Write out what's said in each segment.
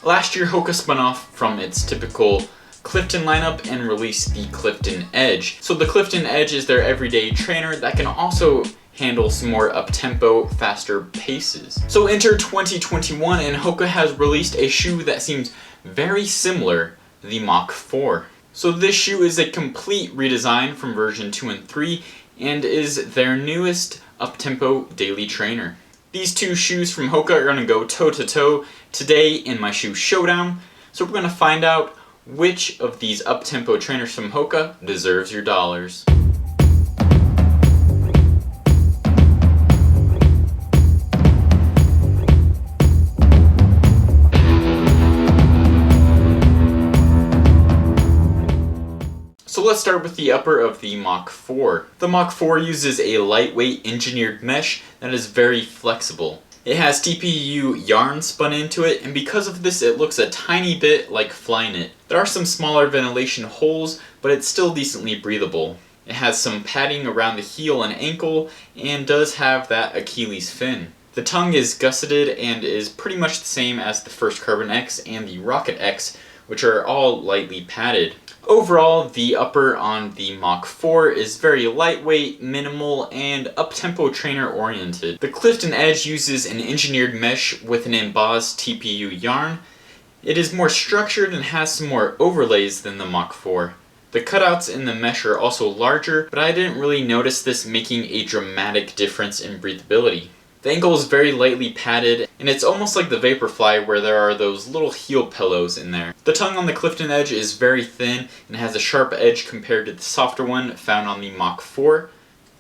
Last year, Hoka spun off from its typical Clifton lineup and released the Clifton Edge. So the Clifton Edge is their everyday trainer that can also handle some more up-tempo, faster paces. So enter 2021 and Hoka has released a shoe that seems very similar, the Mach 4. So this shoe is a complete redesign from version 2 and 3 and is their newest up-tempo daily trainer. These two shoes from Hoka are going to go toe-to-toe today in my shoe Showdown. So we're going to find out which of these up-tempo trainers from Hoka deserves your dollars. So let's start with the upper of the Mach 4. The Mach 4 uses a lightweight engineered mesh that is very flexible. It has TPU yarn spun into it, and because of this it looks a tiny bit like Flyknit. There are some smaller ventilation holes, but it's still decently breathable. It has some padding around the heel and ankle, and does have that Achilles fin. The tongue is gusseted and is pretty much the same as the first Carbon X and the Rocket X, which are all lightly padded. Overall, the upper on the Mach 4 is very lightweight, minimal, and up-tempo trainer oriented. The Clifton Edge uses an engineered mesh with an embossed TPU yarn. It is more structured and has some more overlays than the Mach 4. The cutouts in the mesh are also larger, but I didn't really notice this making a dramatic difference in breathability. The ankle is very lightly padded, and it's almost like the Vaporfly where there are those little heel pillows in there. The tongue on the Clifton Edge is very thin and has a sharp edge compared to the softer one found on the Mach 4.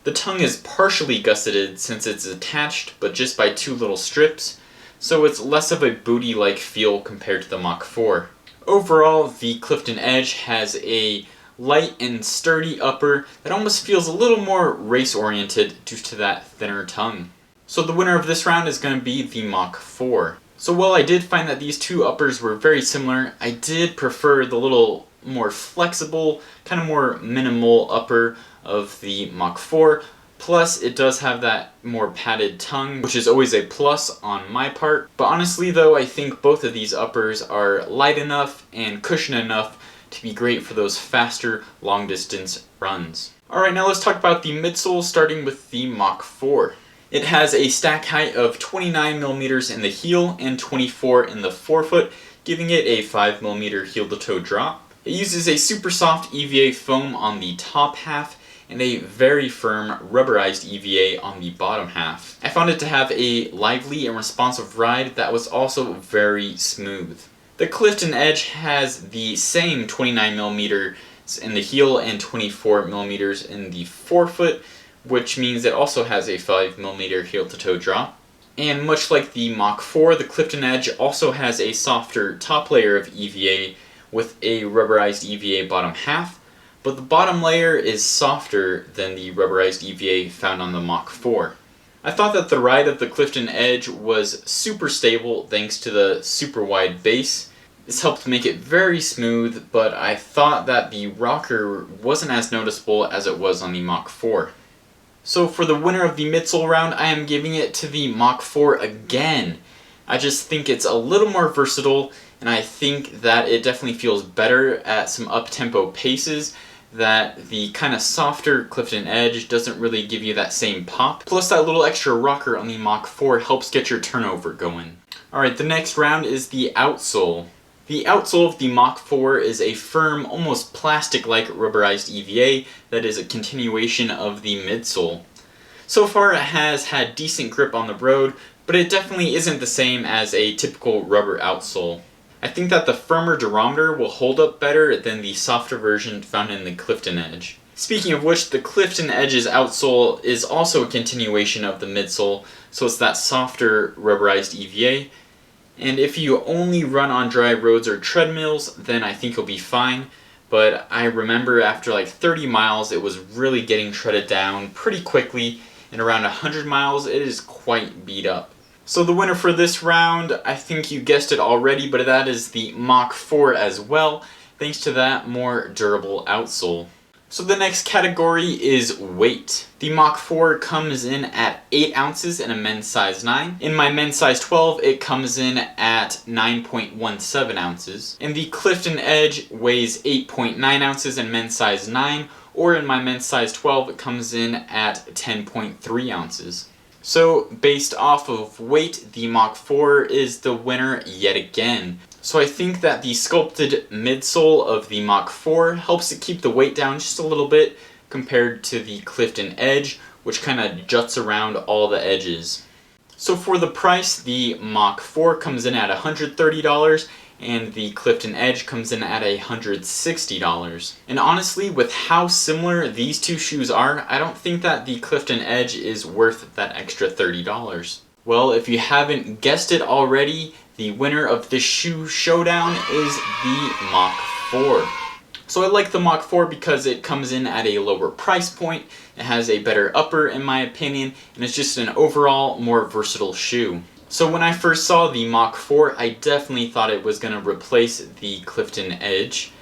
The tongue is partially gusseted since it's attached, but just by two little strips, so it's less of a booty-like feel compared to the Mach 4. Overall, the Clifton Edge has a light and sturdy upper that almost feels a little more race-oriented due to that thinner tongue. So the winner of this round is going to be the Mach 4. So while I did find that these two uppers were very similar, I did prefer the little more flexible, kind of more minimal upper of the Mach 4. Plus it does have that more padded tongue, which is always a plus on my part. But honestly though, I think both of these uppers are light enough and cushioned enough to be great for those faster long distance runs. Alright, now let's talk about the midsole, starting with the Mach 4. It has a stack height of 29mm in the heel and 24 in the forefoot, giving it a 5mm heel-to-toe drop. It uses a super soft EVA foam on the top half and a very firm rubberized EVA on the bottom half. I found it to have a lively and responsive ride that was also very smooth. The Clifton Edge has the same 29mm in the heel and 24mm in the forefoot, which means it also has a 5mm heel-to-toe drop. And much like the Mach 4, the Clifton Edge also has a softer top layer of EVA with a rubberized EVA bottom half, but the bottom layer is softer than the rubberized EVA found on the Mach 4. I thought that the ride of the Clifton Edge was super stable thanks to the super wide base. This helped make it very smooth, but I thought that the rocker wasn't as noticeable as it was on the Mach 4. So for the winner of the midsole round, I am giving it to the Mach 4 again. I just think it's a little more versatile, and I think that it definitely feels better at some up-tempo paces, that the kind of softer Clifton Edge doesn't really give you that same pop. Plus that little extra rocker on the Mach 4 helps get your turnover going. Alright, the next round is the outsole. The outsole of the Mach 4 is a firm, almost plastic-like rubberized EVA that is a continuation of the midsole. So far it has had decent grip on the road, but it definitely isn't the same as a typical rubber outsole. I think that the firmer durometer will hold up better than the softer version found in the Clifton Edge. Speaking of which, the Clifton Edge's outsole is also a continuation of the midsole, so it's that softer rubberized EVA. And if you only run on dry roads or treadmills, then I think you'll be fine. But I remember after like 30 miles, it was really getting shredded down pretty quickly, and around 100 miles, it is quite beat up. So the winner for this round, I think you guessed it already, but that is the Mach 4 as well, thanks to that more durable outsole. So the next category is weight. The Mach 4 comes in at 8 ounces in a men's size 9. In my men's size 12, it comes in at 9.17 ounces. And the Clifton Edge weighs 8.9 ounces in men's size 9, or in my men's size 12, it comes in at 10.3 ounces. So based off of weight, the Mach 4 is the winner yet again. So I think that the sculpted midsole of the Mach 4 helps to keep the weight down just a little bit compared to the Clifton Edge, which kind of juts around all the edges. So for the price, the Mach 4 comes in at $130 and the Clifton Edge comes in at $160. And honestly, with how similar these two shoes are, I don't think that the Clifton Edge is worth that extra $30. Well, if you haven't guessed it already, the winner of this shoe showdown is the Mach 4. So I like the Mach 4 because it comes in at a lower price point, it has a better upper in my opinion, and it's just an overall more versatile shoe. So when I first saw the Mach 4, I definitely thought it was going to replace the Clifton Edge,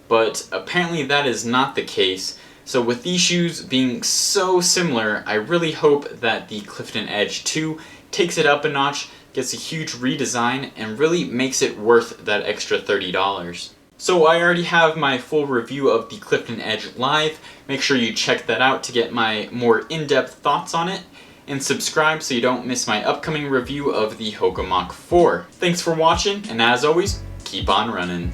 but apparently that is not the case. So with these shoes being so similar, I really hope that the Clifton Edge 2 takes it up a notch, gets a huge redesign, and really makes it worth that extra $30. So I already have my full review of the Clifton Edge live. Make sure you check that out to get my more in-depth thoughts on it. And subscribe so you don't miss my upcoming review of the Hoka Mach 4. Thanks for watching, and as always, keep on running.